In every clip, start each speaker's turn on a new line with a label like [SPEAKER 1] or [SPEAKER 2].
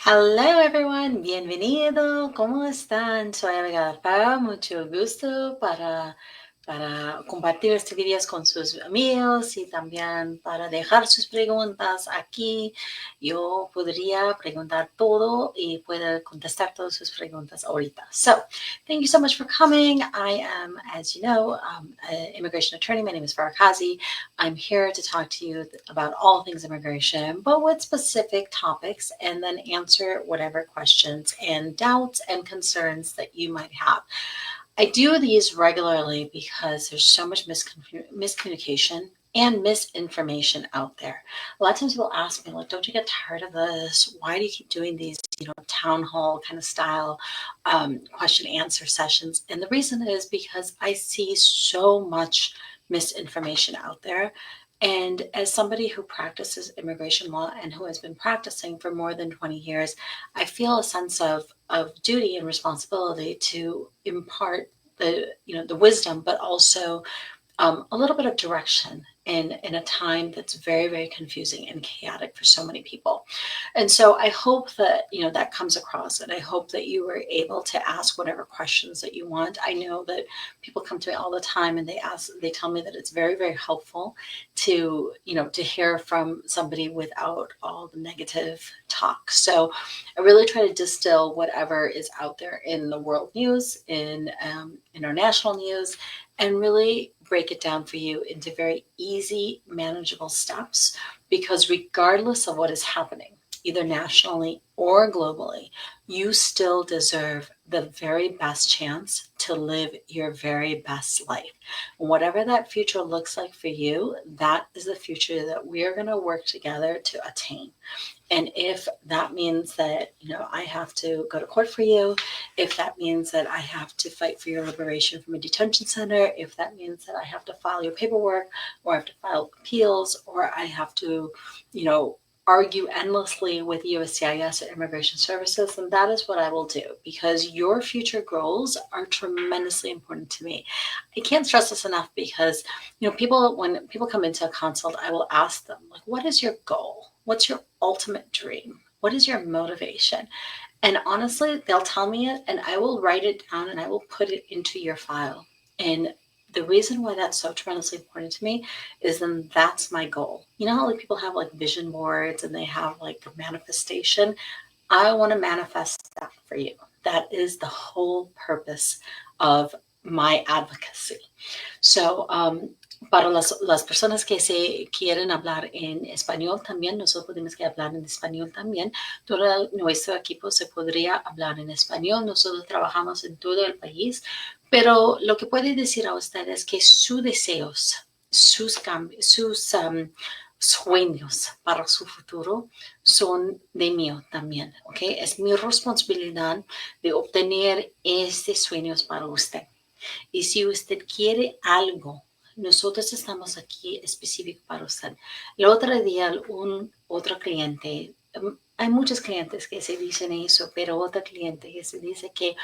[SPEAKER 1] Hello everyone, bienvenido, ¿cómo están? Soy Abogada Farah, mucho gusto para compartir este video con sus amigos y también para dejar sus preguntas aquí. Yo podría preguntar todo y puedo contestar todas sus preguntas ahorita. So, thank you so much for coming. I am, as you know, an immigration attorney. My name is Farah Kazi. I'm here to talk to you about all things immigration, but with specific topics, and then answer whatever questions and doubts and concerns that you might have. I do these regularly because there's so much miscommunication and misinformation out there. A lot of times people ask me, like, don't you get tired of this? Why do you keep doing these, town hall kind of style question answer sessions? And the reason is because I see so much misinformation out there. And as somebody who practices immigration law and who has been practicing for more than 20 years, I feel a sense of duty and responsibility to impart the wisdom, but also a little bit of direction in a time that's very, very confusing and chaotic for so many people. And so I hope that, that comes across, and I hope that you were able to ask whatever questions that you want. I know that people come to me all the time and they tell me that it's very, very helpful to, to hear from somebody without all the negative talk. So I really try to distill whatever is out there in the world news, in international news, and really break it down for you into very easy, manageable steps, because regardless of what is happening, either nationally or globally, you still deserve the very best chance to live your very best life. Whatever that future looks like for you, that is the future that we are going to work together to attain. And if that means that, I have to go to court for you, if that means that I have to fight for your liberation from a detention center, if that means that I have to file your paperwork, or I have to file appeals, or I have to, argue endlessly with USCIS or Immigration Services, then that is what I will do, because your future goals are tremendously important to me. I can't stress this enough, because, when people come into a consult, I will ask them, like, what is your goal? What's your ultimate dream? What is your motivation? And honestly, they'll tell me it, and I will write it down and I will put it into your file. And the reason why that's so tremendously important to me is then that's my goal. You know how like people have like vision boards and they have like a manifestation? I want to manifest that for you. That is the whole purpose of my advocacy. So, para las personas que se quieren hablar en español también, nosotros tenemos que hablar en español también. Todo nuestro equipo se podría hablar en español. Nosotros trabajamos en todo el país, pero lo que puedo decir a ustedes es que sus deseos, sus cambios, sus sueños para su futuro son de mí también, ¿ok? Es mi responsabilidad de obtener estos sueños para usted. Y si usted quiere algo, nosotros estamos aquí específico para usted. El otro día, otro cliente, hay muchos clientes que se dicen eso, pero otro cliente que se dice que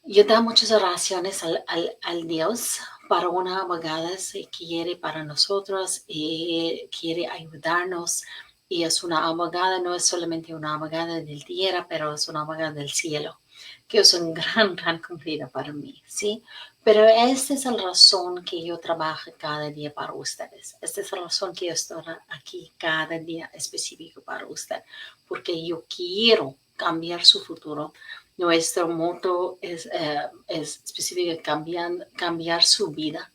[SPEAKER 1] yo da muchas oraciones al Dios para una abogada que quiere para nosotros y quiere ayudarnos. Y es una abogada, no es solamente una abogada del tierra, pero es una abogada del cielo, que es un gran cumplido para mí, ¿sí? Pero esta es la razón que yo trabajo cada día para ustedes. Esta es la razón que yo estoy aquí cada día específico para usted, porque yo quiero cambiar su futuro. Nuestro moto es específico, cambiar su vida.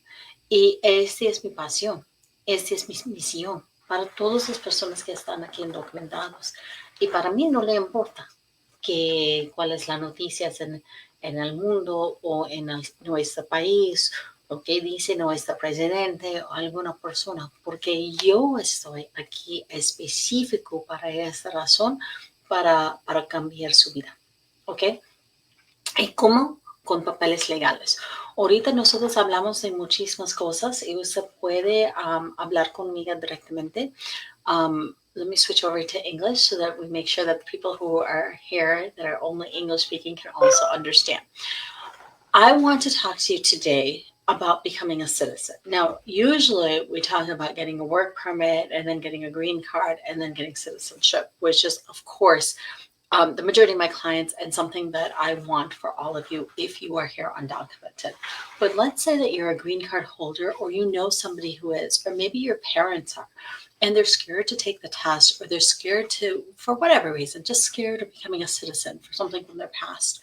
[SPEAKER 1] Y esta es mi pasión, esta es mi misión para todas las personas que están aquí indocumentados. Y para mí no le importa cuál es la noticia en el mundo o en nuestro país, lo que dice nuestro presidente o alguna persona, porque yo estoy aquí específico para esta razón, para cambiar su vida. ¿Ok? ¿Y cómo? Con papeles legales. Ahorita nosotros hablamos de muchísimas cosas y usted puede hablar conmigo directamente. Let me switch over to English so that we make sure that the people who are here that are only English speaking can also understand. I want to talk to you today about becoming a citizen. Now, usually we talk about getting a work permit and then getting a green card and then getting citizenship, which is, of course, the majority of my clients and something that I want for all of you if you are here undocumented. But let's say that you're a green card holder or you know somebody who is, or maybe your parents are, and they're scared to take the test or they're scared to, for whatever reason, just scared of becoming a citizen for something from their past.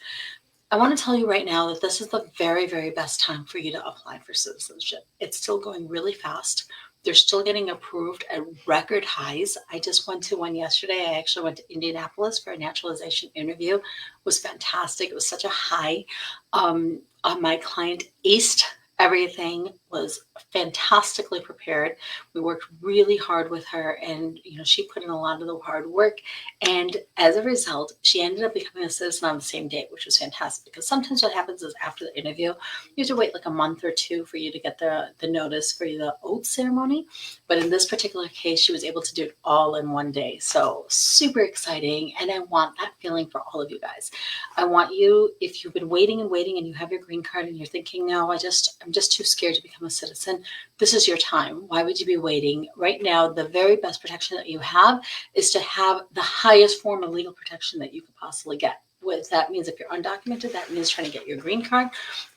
[SPEAKER 1] I want to tell you right now that this is the very, very best time for you to apply for citizenship. It's still going really fast. They're still getting approved at record highs. I just went to one yesterday. I actually went to Indianapolis for a naturalization interview. It was fantastic. It was such a high. My client aced everything, was fantastically prepared. We worked really hard with her, and she put in a lot of the hard work. And as a result, she ended up becoming a citizen on the same day, which was fantastic. Because sometimes what happens is after the interview, you have to wait like a month or two for you to get the notice for the oath ceremony. But in this particular case, she was able to do it all in one day. So super exciting. And I want that feeling for all of you guys. I want you, if you've been waiting and waiting and you have your green card and you're thinking, no, I'm just too scared to become a citizen, this is your time. Why would you be waiting? Right now, the very best protection that you have is to have the highest form of legal protection that you could possibly get. What that means, if you're undocumented, that means trying to get your green card.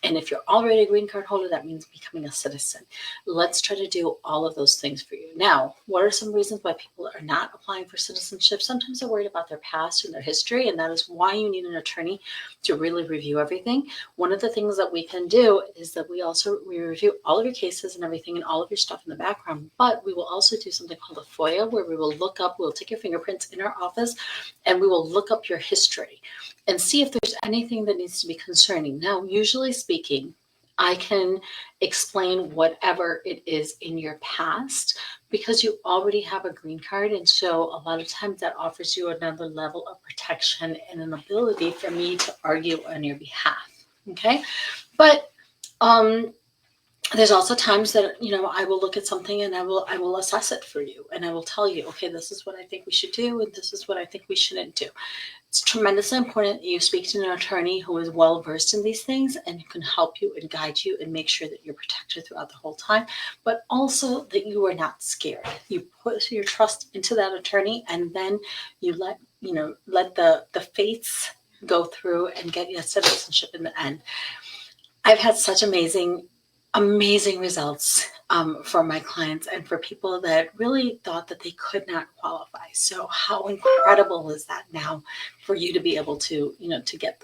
[SPEAKER 1] And if you're already a green card holder, that means becoming a citizen. Let's try to do all of those things for you. Now, what are some reasons why people are not applying for citizenship? Sometimes they're worried about their past and their history, and that is why you need an attorney to really review everything. One of the things that we can do is that we review all of your cases and everything and all of your stuff in the background, but we will also do something called a FOIA, where we'll take your fingerprints in our office and we will look up your history and see if there's anything that needs to be concerning. Now, usually speaking, I can explain whatever it is in your past because you already have a green card. And so a lot of times that offers you another level of protection and an ability for me to argue on your behalf. Okay. But there's also times that I will look at something and I will assess it for you, and I will tell you, okay, this is what I think we should do, and this is what I think we shouldn't do. It's tremendously important that you speak to an attorney who is well versed in these things and who can help you and guide you and make sure that you're protected throughout the whole time, but also that you are not scared. You put your trust into that attorney, and then you let the fates go through and get your citizenship in the end. I've had such amazing results for my clients and for people that really thought that they could not qualify. So how incredible is that now for you to be able to, to get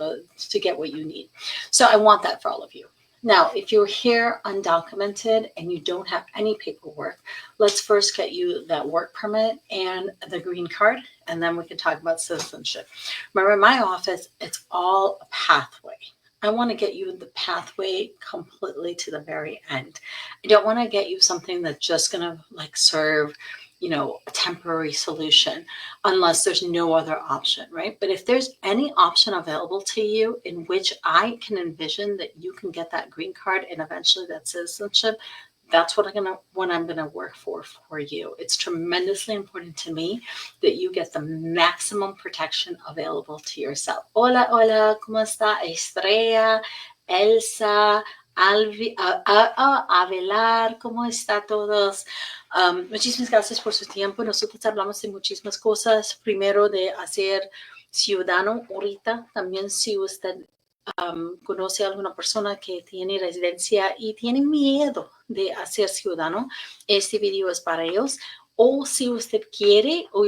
[SPEAKER 1] what you need. So I want that for all of you. Now, if you're here undocumented and you don't have any paperwork, let's first get you that work permit and the green card, and then we can talk about citizenship. Remember, in my office, it's all a pathway. I want to get you the pathway completely to the very end. I don't want to get you something that's just going to serve, a temporary solution unless there's no other option, right? But if there's any option available to you in which I can envision that you can get that green card and eventually that citizenship, that's what I'm gonna work for you. It's tremendously important to me that you get the maximum protection available to yourself. Hola, hola, ¿cómo está Estrella, Elsa, Avelar? ¿Cómo está todos? Muchísimas gracias por su tiempo. Nosotros hablamos de muchísimas cosas. Primero, de hacer ciudadano ahorita. También si usted conoce a alguna persona que tiene residencia y tiene miedo de hacer ciudadano, este video es para ellos. O si usted quiere, o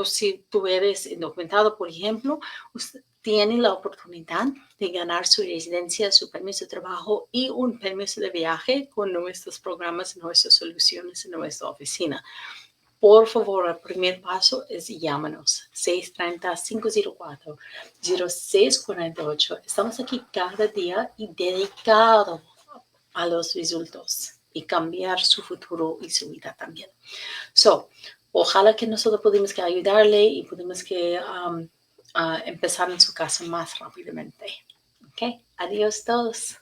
[SPEAKER 1] si tú eres indocumentado, por ejemplo, usted tiene la oportunidad de ganar su residencia, su permiso de trabajo y un permiso de viaje con nuestros programas, nuestras soluciones en nuestra oficina. Por favor, el primer paso es llámanos 630-504-0648. Estamos aquí cada día y dedicados a los resultados y cambiar su futuro y su vida también. Ojalá que nosotros pudimos que ayudarle y pudimos que empezar en su casa más rápidamente. Okay, adiós todos.